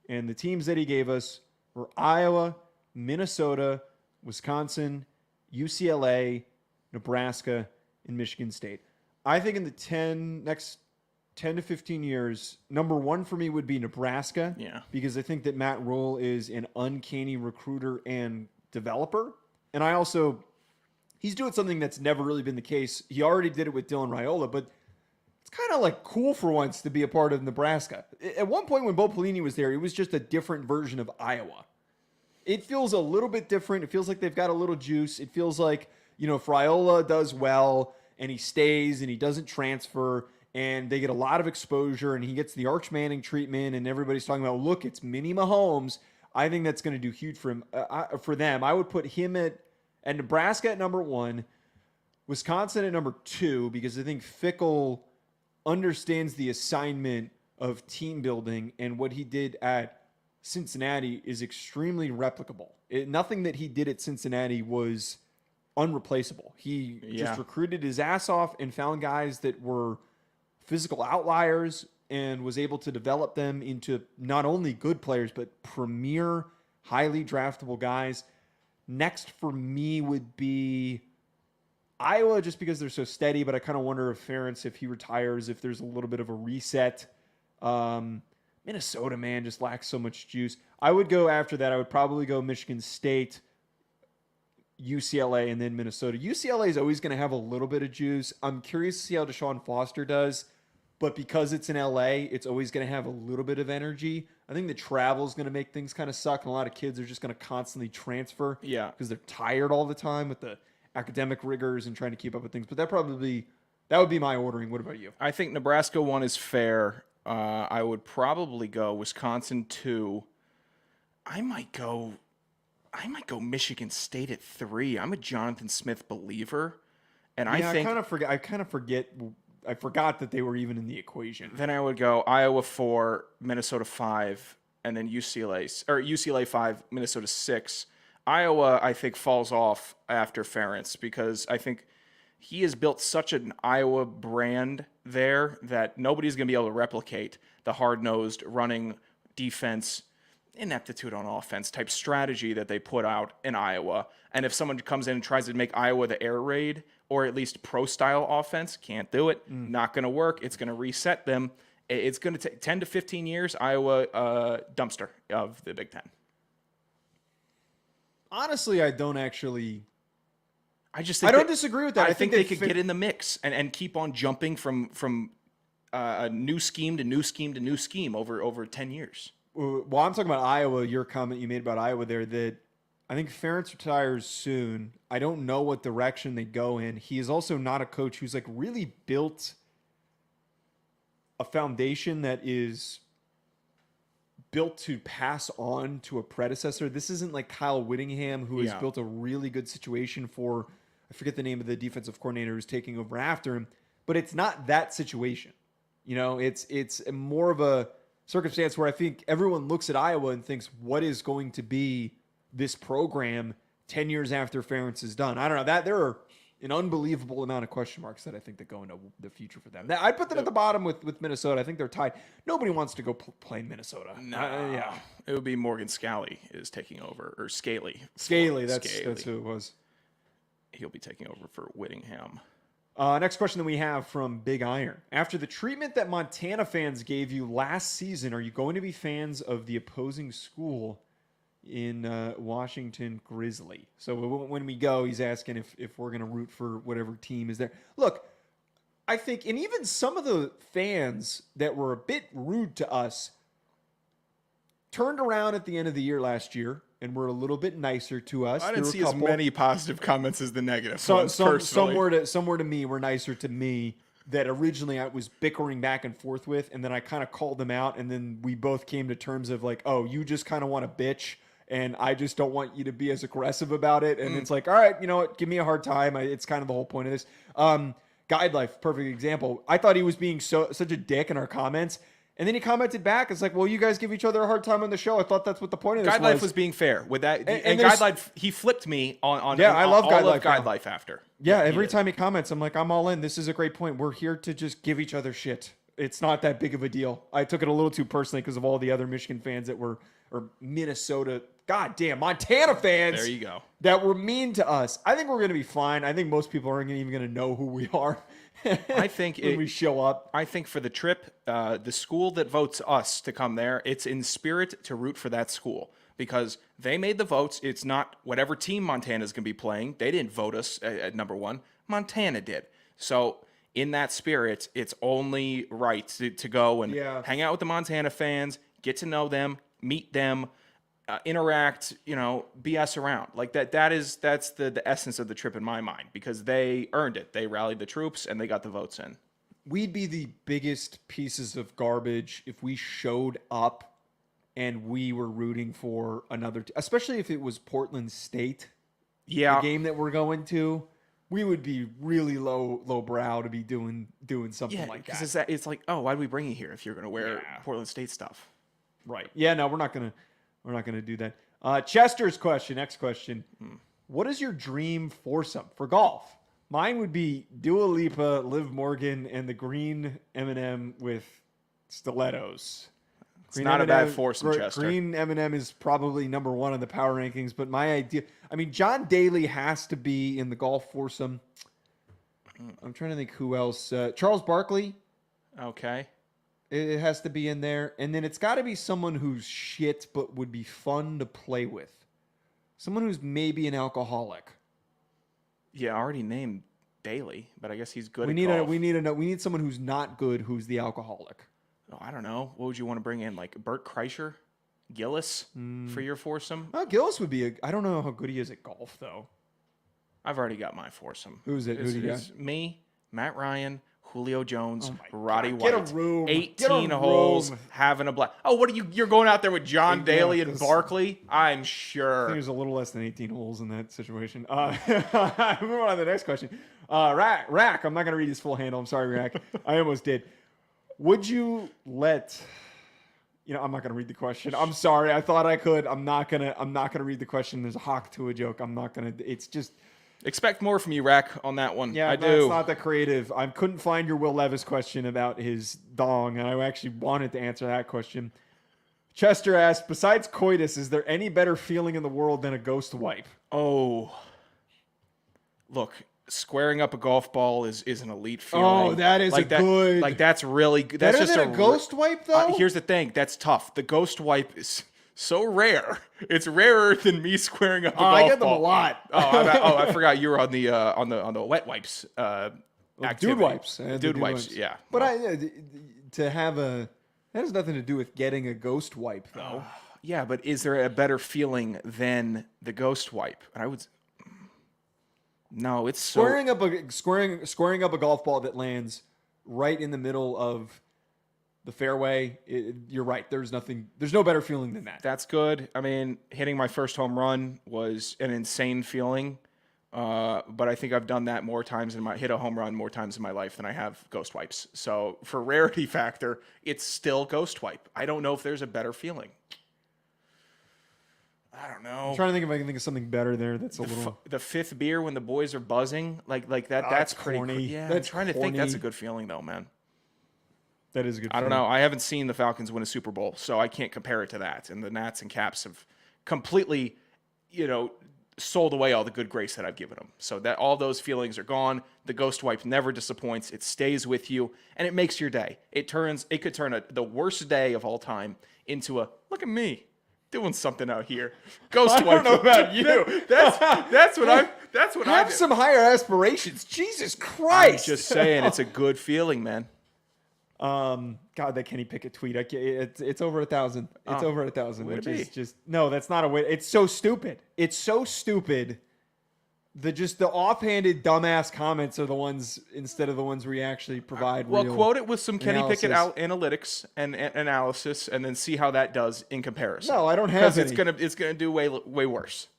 And the teams that he gave us were Iowa, Minnesota, Wisconsin, UCLA, Nebraska, and Michigan State. I think in the next 10 to 15 years, number one for me would be Nebraska. Yeah. Because I think that Matt Rule is an uncanny recruiter and developer. And he's doing something that's never really been the case. He already did it with Dylan Raiola, but it's kind of like cool for once to be a part of Nebraska. At one point when Bo Pelini was there, it was just a different version of Iowa. It feels a little bit different. It feels like they've got a little juice. It feels like, if Raiola does well and he stays and he doesn't transfer and they get a lot of exposure and he gets the Arch Manning treatment and everybody's talking about, look, it's Mini Mahomes. I think that's going to do huge for him. For them, I would put him at Nebraska at number 1, Wisconsin at number 2, because I think Fickle understands the assignment of team building, and what he did at Cincinnati is extremely replicable. Nothing that he did at Cincinnati was unreplaceable. He just recruited his ass off and found guys that were physical outliers and was able to develop them into not only good players, but premier, highly draftable guys. Next for me would be Iowa, just because they're so steady, but I kind of wonder if Ferentz, if he retires, if there's a little bit of a reset. Minnesota, man, just lacks so much juice. I would go after that. I would probably go Michigan State, UCLA, and then Minnesota. UCLA is always going to have a little bit of juice. I'm curious to see how Deshaun Foster does, but because it's in LA, it's always going to have a little bit of energy. I think the travel is going to make things kind of suck, and a lot of kids are just going to constantly transfer because they're tired all the time with the academic rigors and trying to keep up with things. But that would be my ordering. What about you? I think Nebraska 1 is fair. I would probably go Wisconsin 2. I might go Michigan State at 3. I'm a Jonathan Smith believer, and I think I forgot that they were even in the equation. Then I would go Iowa 4, Minnesota 5, and then UCLA 5, Minnesota 6. Iowa, I think, falls off after Ferentz because I think he has built such an Iowa brand there that nobody's going to be able to replicate the hard-nosed running defense, ineptitude on offense type strategy that they put out in Iowa. And if someone comes in and tries to make Iowa the air raid or at least pro-style offense, can't do it. Not going to work. It's going to reset them. It's going to take 10 to 15 years. Iowa dumpster of the Big Ten. Honestly, I don't actually. I just think I don't disagree with that. I think they could get in the mix and keep on jumping from a new scheme to new scheme to new scheme over 10 years. Well, I'm talking about Iowa. Your comment you made about Iowa there, that I think Ferentz retires soon. I don't know what direction they go in. He is also not a coach who's like really built a foundation that is built to pass on to a predecessor. This isn't like Kyle Whittingham, who has built a really good situation for, I forget the name of the defensive coordinator who's taking over after him, but it's not that situation. You know, it's more of a circumstance where I think everyone looks at Iowa and thinks, what is going to be this program 10 years after Ferentz is done? I don't know. That there are an unbelievable amount of question marks that I think that go into the future for them. I'd put them at the bottom with Minnesota. I think they're tied. Nobody wants to go play Minnesota. No, it would be Morgan Scally is taking over, or Scaly. Scaly, that's who it was. He'll be taking over for Whittingham. Next question that we have from Big Iron. After the treatment that Montana fans gave you last season, are you going to be fans of the opposing school in Washington Grizzly? So when we go, he's asking if we're going to root for whatever team is there. Look, I think, and even some of the fans that were a bit rude to us turned around at the end of the year last year and were a little bit nicer to us. I didn't see as many positive comments as the negative ones, some were to me, were nicer to me, that originally I was bickering back and forth with, and then I kind of called them out, and then we both came to terms of like, oh, you just kind of want to bitch, and I just don't want you to be as aggressive about it. And it's like, all right, you know what, give me a hard time. It's kind of the whole point of this. Guide Life, perfect example. I thought he was being such a dick in our comments, and then he commented back. It's like, well, you guys give each other a hard time on the show. I thought that's what the point of this Guide Life was being fair with that. And there's- Guide Life, he flipped me on I love Guide Life. Guide Life after. Yeah, every time he comments, I'm like, I'm all in. This is a great point. We're here to just give each other shit. It's not that big of a deal. I took it a little too personally because of all the other Michigan fans that were, or Minnesota, goddamn, Montana fans. There you go. That were mean to us. I think we're going to be fine. I think most people aren't even going to know who we are. I think when we show up. I think for the trip, the school that votes us to come there, it's in spirit to root for that school because they made the votes. It's not whatever team Montana's going to be playing. They didn't vote us at number one. Montana did. So in that spirit, it's only right to go and hang out with the Montana fans, get to know them, meet them, interact, BS around. Like that's the essence of the trip in my mind, because they earned it. They rallied the troops and they got the votes in. We'd be the biggest pieces of garbage if we showed up and we were rooting for another especially if it was Portland State. Yeah. The game that we're going to. We would be really low brow to be doing something like that. Because it's like, oh, why'd we bring you here if you're going to wear Portland State stuff? Right. Yeah, no, we're not gonna do that. Chester's question, next question. What is your dream foursome for golf? Mine would be Dua Lipa, Liv Morgan, and the green M&M with stilettos. It's not a bad foursome, Chester. Green M&M is probably number one on the power rankings, but my idea, John Daly has to be in the golf foursome. I'm trying to think who else. Charles Barkley. Okay. It has to be in there. And then it's got to be someone who's shit but would be fun to play with. Someone who's maybe an alcoholic. Yeah, I already named Daly, but I guess he's good We at golf. we need someone who's not good, who's the alcoholic. Oh, I don't know. What would you want to bring in? Like Bert Kreischer? Gillis for your foursome? Oh, Gillis would be I don't know how good he is at golf, though. I've already got my foursome. Who's it? Who do you got? It's me, Matt Ryan, Julio Jones, Oh my Roddy God. White. Get a room. 18 Get a holes, room. having a blast. Oh, what are you're going out there with John Daly and this- Barkley? I'm I sure. think there's a little less than 18 holes in that situation. Move on to the next question. Rack. I'm not going to read his full handle. I'm sorry, Rack. I almost did. Would you let... I'm not going to read the question. I'm sorry. I thought I could. I'm not going to read the question. There's a hawk to a joke. I'm not going to... It's just... Expect more from you, Rack, on that one. Yeah, I It's do. not that creative. I couldn't find your Will Levis question about his dong, and I actually wanted to answer that question. Chester asked, besides coitus, is there any better feeling in the world than a ghost wipe? Oh. Look, squaring up a golf ball is an elite feeling. Oh, that is good... Like, that's really good. That's Better just than a ghost wipe, though? Here's the thing. That's tough. The ghost wipe is so rare. It's rarer than me squaring up a golf ball. I get them a lot. I forgot you were on the wet wipes. Activity. Dude wipes. Dude wipes. Yeah. But to have that has nothing to do with getting a ghost wipe, though. Yeah, but is there a better feeling than the ghost wipe? I would. No, it's so. Squaring up a golf ball that lands right in the middle of the fairway. You're right. There's no better feeling than that. That's good. I mean, hitting my first home run was an insane feeling. But I think I've done that hit a home run more times in my life than I have ghost wipes. So for rarity factor, it's still ghost wipe. I don't know if there's a better feeling. I don't know. I'm trying to think if I can think of something better there. That's a little. The fifth beer when the boys are buzzing like that. That's pretty corny. Yeah, That's I'm trying to corny. think. That's a good feeling though, man. That is a good. I don't know. I haven't seen the Falcons win a Super Bowl, so I can't compare it to that. And the Nats and Caps have completely, sold away all the good grace that I've given them. So that all those feelings are gone. The ghost wipe never disappoints. It stays with you, and it makes your day. It could turn the worst day of all time into a look at me doing something out here. Ghost wipe. I don't know about you. That's what I Have do. some higher aspirations. Jesus I'm Christ! just saying, it's a good feeling, man. God, that Kenny Pickett tweet. It's over 1,000. It's over 1,000, would which it is be? just no. That's not a way. It's so stupid. It's so stupid. The offhanded dumbass comments are the ones instead of the ones where you actually provide. Well, real quote it with some Kenny analysis. Pickett analytics and analysis, and then see how that does in comparison. No, I don't have because any. it's gonna do way worse.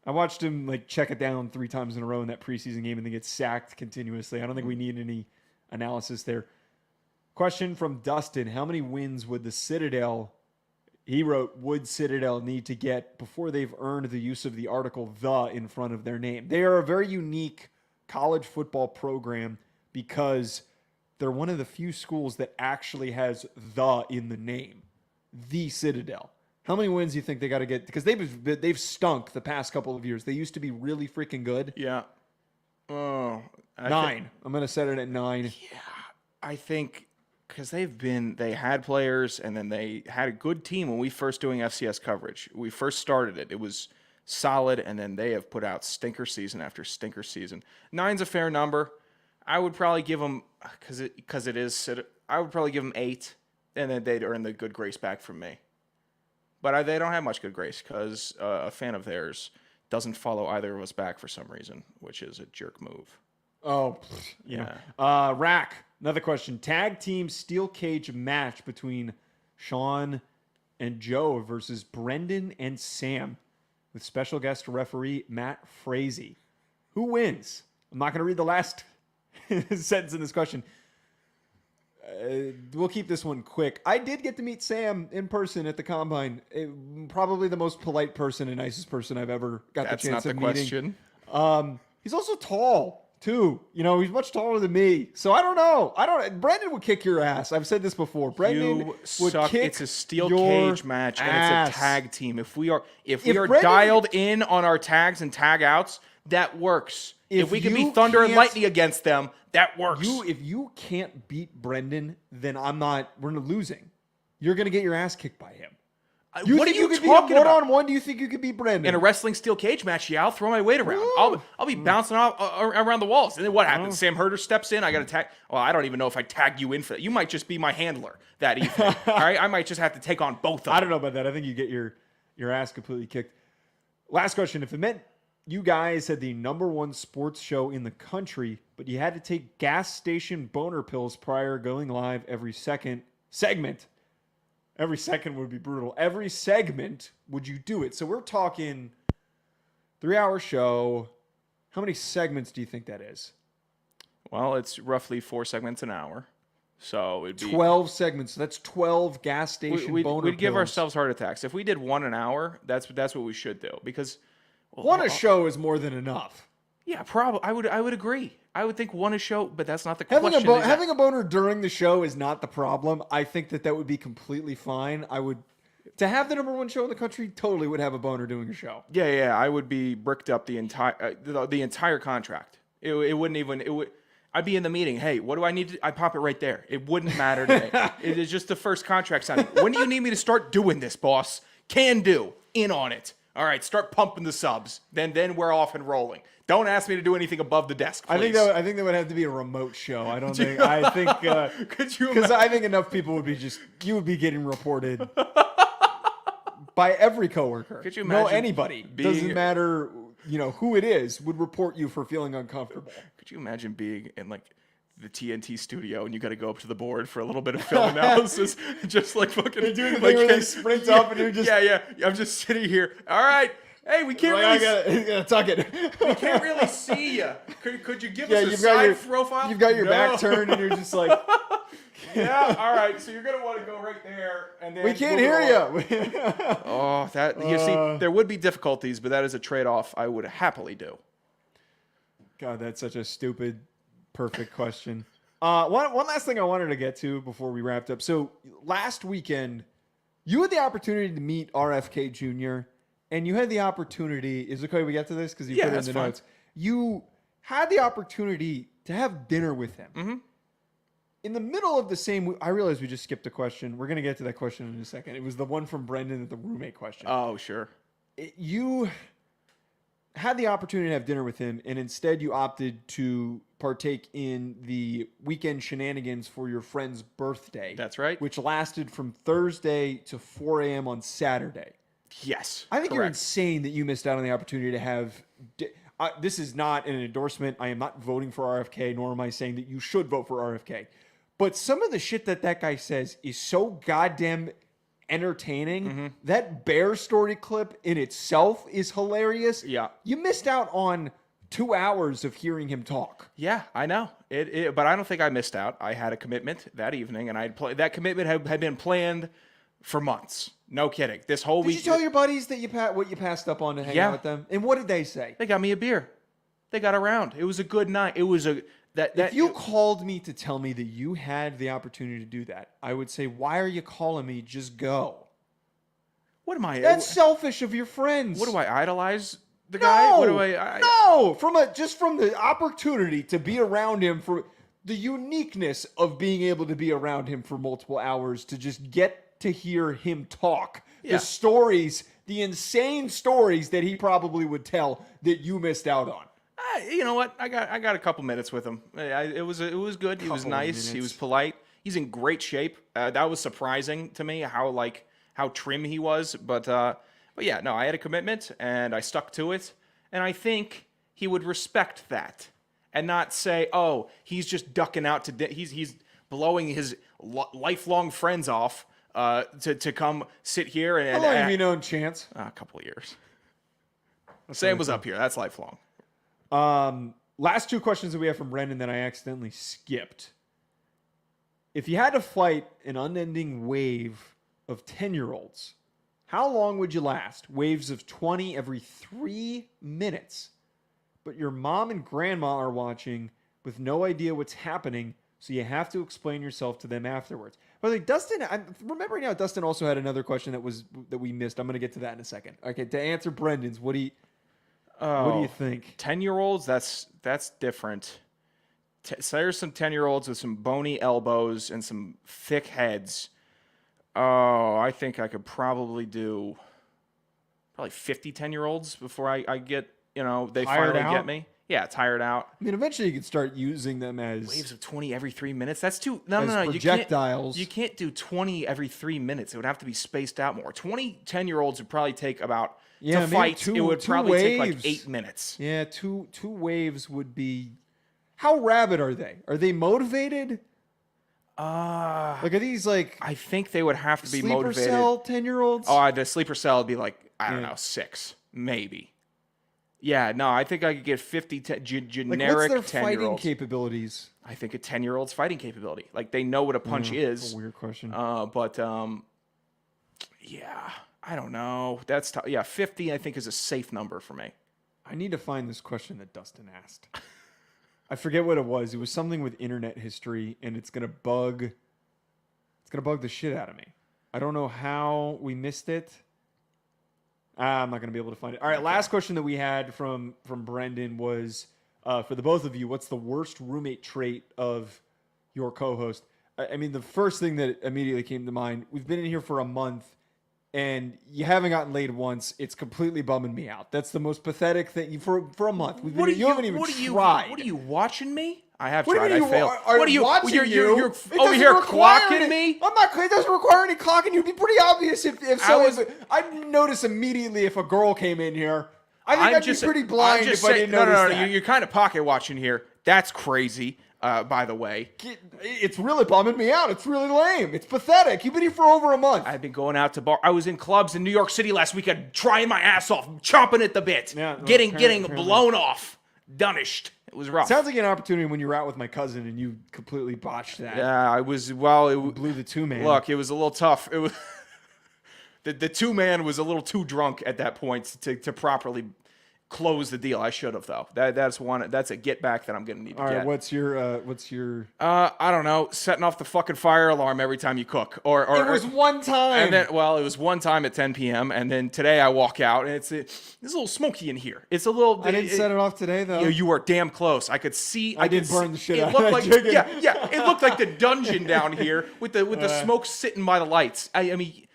I watched him check it down 3 times in a row in that preseason game and then get sacked continuously. I don't think we need any analysis there. Question from Dustin. How many wins would the Citadel, he wrote, would Citadel need to get before they've earned the use of the article "the" in front of their name? They are a very unique college football program because they're one of the few schools that actually has "the" in the name. The Citadel. How many wins do you think they got to get? Because they've stunk the past couple of years. They used to be really freaking good. Yeah. Oh, 9. I'm going to set it at 9. I think because they had players and then they had a good team when we first doing FCS coverage. We first started it. It was solid, and then they have put out stinker season after stinker season. 9's a fair number. I would probably give them, because it is, I would probably give them 8, and then they'd earn the good grace back from me. But they don't have much good grace because a fan of theirs doesn't follow either of us back for some reason, which is a jerk move. Oh, yeah. Rack, another question. Tag team steel cage match between Sean and Joe versus Brendan and Sam with special guest referee Matt Frazee. Who wins? I'm not going to read the last sentence in this question. We'll keep this one quick. I did get to meet Sam in person at the Combine. Probably the most polite person and nicest person I've ever got the chance of meeting. Question. He's also tall, too. He's much taller than me. So I don't know. Brendan would kick your ass. I've said this before. Brendan You would suck. kick It's a steel your cage match, and ass. it's a tag team. If we are Brendan- dialed in on our tags and tag outs, that works. If we can be you thunder and can't- lightning against them, that works. If you can't beat Brendan, then we're losing. You're going to get your ass kicked by him. What are you could talking beat about? One-on-one? Do you think you could beat Brendan? In a wrestling steel cage match, yeah, I'll throw my weight around. Woo. I'll be bouncing off around the walls. And then what happens? Sam Herder steps in. I got to tag. Well, I don't even know if I tag you in for that. You might just be my handler that evening. All right, I might just have to take on both of them. I don't know about that. I think you get your ass completely kicked. Last question. If it meant you guys had the #1 sports show in the country, but you had to take gas station boner pills prior going live every second segment. Every second would be brutal. Every segment, would you do it? So we're talking 3-hour show. How many segments do you think that is? Well, it's roughly 4 segments an hour. So it'd be 12 segments. So that's 12 gas station boner pills. We'd give ourselves heart attacks. If we did 1 an hour, that's what we should do. Because one a show is more than enough. yeah, probably I would agree. I would think 1 a show, but that's not the question. Having a boner during the show is not the problem. I think that would be completely fine. To have the #1 show in the country, totally would have a boner doing a show. Yeah, I would be bricked up the entire contract. It wouldn't even. I'd be in the meeting. Hey, what do I need to? I pop it right there. It wouldn't matter to me. It is just the first contract signing. When do you need me to start doing this, boss? Can do. In on it. All right, start pumping the subs. Then we're off and rolling. Don't ask me to do anything above the desk, please. I think that would have to be a remote show. I don't think. I think Could you? because I think enough people would be you would be getting reported by every coworker. Could you no, imagine anybody. being- Doesn't matter, who it is, would report you for feeling uncomfortable. Could you imagine being in like the TNT studio and you got to go up to the board for a little bit of film analysis, just like fucking They're doing the like, thing where they sprint up and you're just I'm just sitting here. All right, hey, we can't like, really. I gotta tuck it. We can't really see you. Could you give Yeah, us a you've got side your profile? You've got your No. back turned and you're just like, Yeah, all right. So you're gonna want to go right there, and then we can't move hear it along. you. Oh, that you see, there would be difficulties, but that is a trade-off I would happily do. God, that's such a stupid, perfect question. One last thing I wanted to get to before we wrapped up. So last weekend, you had the opportunity to meet RFK Jr. and you had the opportunity. Is it okay we get to this because you Yeah, put it in that's the fine. notes? You had the opportunity to have dinner with him. Mm-hmm. In the middle of the same, I realized we just skipped a question. We're gonna get to that question in a second. It was the one from Brendan, the roommate question. Oh, sure. You had the opportunity to have dinner with him, and instead you opted to partake in the weekend shenanigans for your friend's birthday. That's right. Which lasted from Thursday to 4 a.m. on Saturday. Yes. I think you're correct. insane that you missed out on the opportunity to have. This is not an endorsement. I am not voting for RFK, nor am I saying that you should vote for RFK. But some of the shit that guy says is so goddamn entertaining. Mm-hmm. That bear story clip in itself is hilarious. Yeah. You missed out on 2 hours of hearing him talk. Yeah, I know. But I don't think I missed out. I had a commitment that evening, and that commitment had been planned for months. No kidding. This whole Did week. you tell your buddies that what you passed up on to hang Yeah. out with them? And what did they say? They got me a beer. They got around. It was a good night. It was If you called me to tell me that you had the opportunity to do that, I would say, why are you calling me? Just go. What am I? That's selfish of your friends. What do I idolize the No, guy? What do I? no. From the opportunity to be around him, for the uniqueness of being able to be around him for multiple hours, to just get to hear him talk. Yeah. The stories, the insane stories that he probably would tell that you missed out on. You know what? I got a couple minutes with him. It was good. He was Couple nice. He minutes. was polite. He's in great shape. That was surprising to me how trim he was. But yeah, no, I had a commitment and I stuck to it. And I think he would respect that and not say, "Oh, he's just ducking out to he's blowing his lifelong friends off to come sit here and." How long have you known Chance? A couple of years. Sam was up here. That's lifelong. Last two questions that we have from Brendan that I accidentally skipped. If you had to fight an unending wave of 10-year-olds, how long would you last? Waves of 20 every 3 minutes. But your mom and grandma are watching with no idea what's happening, so you have to explain yourself to them afterwards. By the way, Dustin, I'm remembering now, Dustin also had another question that we missed. I'm going to get to that in a second. Okay, to answer Brendan's, what do you think? 10-year-olds, that's different. So there's some 10-year-olds with some bony elbows and some thick heads. Oh, I think I could probably do 50 10-year-olds before I get, they Tired finally out? get me. Yeah, tired out. I mean, eventually you could start using them as Waves of 20 every 3 minutes. That's too. No, as no, no. projectiles. You can't do 20 every 3 minutes. It would have to be spaced out more. 20 10-year-olds would probably take about Yeah, to maybe fight. It would two probably take like waves. 8 minutes. Yeah, two waves would be. How rabid are they? Are they motivated? Like, are these like I think they would have to be sleeper motivated. cell 10-year-olds? Oh, the sleeper cell would be like, I don't Yeah. know, 6, maybe. Yeah, no, I think I could get 50 like, generic what's their fighting 10-year-olds. capabilities? I think a 10-year-old's fighting capability. Like, they know what a punch is. That's a weird question. But yeah, I don't know. That's tough. Yeah, 50 I think is a safe number for me. I need to find this question that Dustin asked. I forget what it was. It was something with internet history, and it's gonna bug the shit out of me. I don't know how we missed it. I'm not gonna be able to find it. All right, last question that we had from Brendan was for the both of you. What's the worst roommate trait of your co-host? I mean, the first thing that immediately came to mind. We've been in here for a month, and you haven't gotten laid once. It's completely bumming me out. That's the most pathetic thing for a month. You haven't even tried. What are you watching me? I have What do you tried. mean I you failed. are What are you? watching You're It over doesn't here require clocking me. I'm not. It doesn't require any clocking. It'd be pretty obvious if someone. I'd notice immediately if a girl came in here. I think I'd be pretty blind if I didn't notice that. No. You're kind of pocket watching here. That's crazy. By the way, It's really bumming me out. It's really lame. It's pathetic. You've been here for over a month. I've been going out to bar. I was in clubs in New York City last weekend, trying my ass off, chomping at the bit, Yeah, well, getting apparently. blown off, dunished. It was rough. Sounds like an opportunity when you were out with my cousin and you completely botched that. Yeah, I was. Well, it Blew the 2-man. Look, it was a little tough. It was the 2-man was a little too drunk at that point to properly close the deal. I should have though. That's a get back that I'm gonna need to All right, get. what's your? I don't know, setting off the fucking fire alarm every time you cook, or It was one time. and then it was one time at 10 p.m. and then today I walk out and it's a little smoky in here. It's a little. I didn't set it off today though. You were damn close. I could see. I did could burn see- the shit it out looked of like that chicken. yeah. It looked like the dungeon down here with the smoke sitting by the lights. I mean,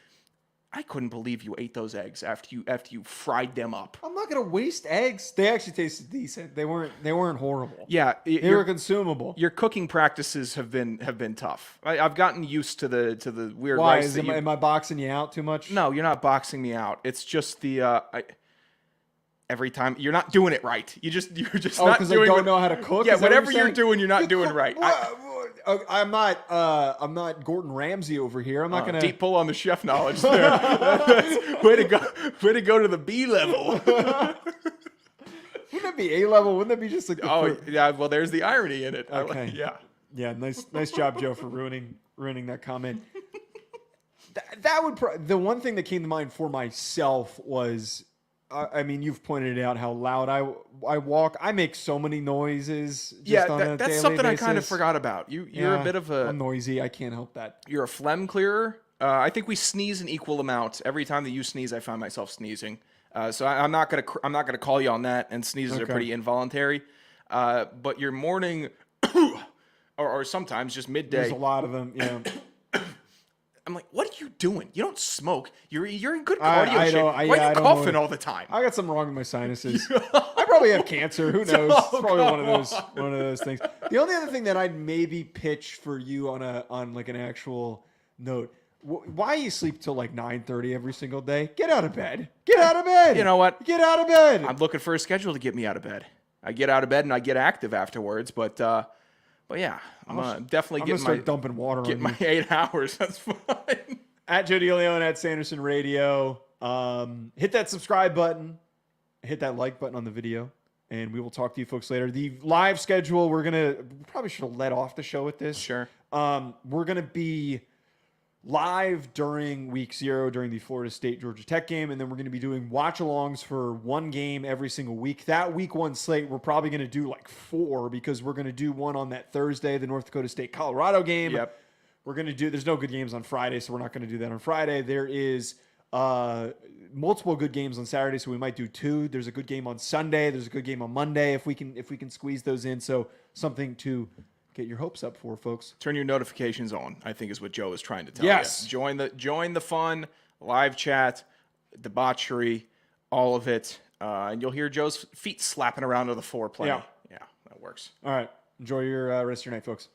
I couldn't believe you ate those eggs after you fried them up. I'm not gonna waste eggs. They actually tasted decent. They weren't horrible. Yeah, They were consumable. Your cooking practices have been tough. I've gotten used to the weird Why? rice. Am I boxing you out too much? No, you're not boxing me out. It's just every time you're not doing it right. You're just Oh, not because I doing don't what- know how to cook. Yeah, Is that what whatever you're saying? doing, you're not doing right. I'm not Gordon Ramsay over here. I'm not gonna. Deep pull on the chef knowledge there. Way to go to the B level. Wouldn't that be A level? Wouldn't that be just like? Oh yeah, well there's the irony in it. Okay. Yeah. Yeah, nice job, Joe, for ruining that comment. That would the one thing that came to mind for myself was, I mean, you've pointed out how loud I walk. I make so many noises. Just on a that's daily something basis. I kind of forgot about. You're a bit of I'm noisy. I can't help that. you're a phlegm clearer. I think we sneeze an equal amount. Every time that you sneeze, I find myself sneezing. So I'm not gonna call you on that. And sneezes are Okay. pretty involuntary. But your morning, or sometimes just midday. There's a lot of them. Yeah. I'm like, what are you doing? You don't smoke. You're in good I cardio shape. don't- Why yeah, are I you don't coughing know. all the time? I got something wrong with my sinuses. I probably have cancer. Who knows? It's probably one of those things. The only other thing that I'd maybe pitch for you on like an actual note. Why you sleep till like 9:30 every single day? Get out of bed. Get out of bed. You know what? Get out of bed. I'm looking for a schedule to get me out of bed. I get out of bed and I get active afterwards, but yeah, I'm definitely I'm gonna getting start dumping water get on my you. 8 hours. That's fine. At Joe DeLeone at Sanderson Radio. Hit that subscribe button. Hit that like button on the video. And we will talk to you folks later. The live schedule, we probably should have let off the show with this. Sure. We're going to be live during week 0 during the Florida State Georgia Tech game. And then we're going to be doing watch alongs for one game every single week. That week 1 slate, we're probably going to do like 4 because we're going to do one on that Thursday, the North Dakota State Colorado game. Yep. We're going to do, there's no good games on Friday, so we're not going to do that on Friday. There is multiple good games on Saturday, so we might do 2. There's a good game on Sunday. There's a good game on Monday if we can squeeze those in. So something to get your hopes up for, folks. Turn your notifications on, I think is what Joe is trying to tell Yes. you. Join the fun, live chat, debauchery, all of it. And you'll hear Joe's feet slapping around to the floor playing. Yeah. Yeah, that works. All right. Enjoy your rest of your night, folks.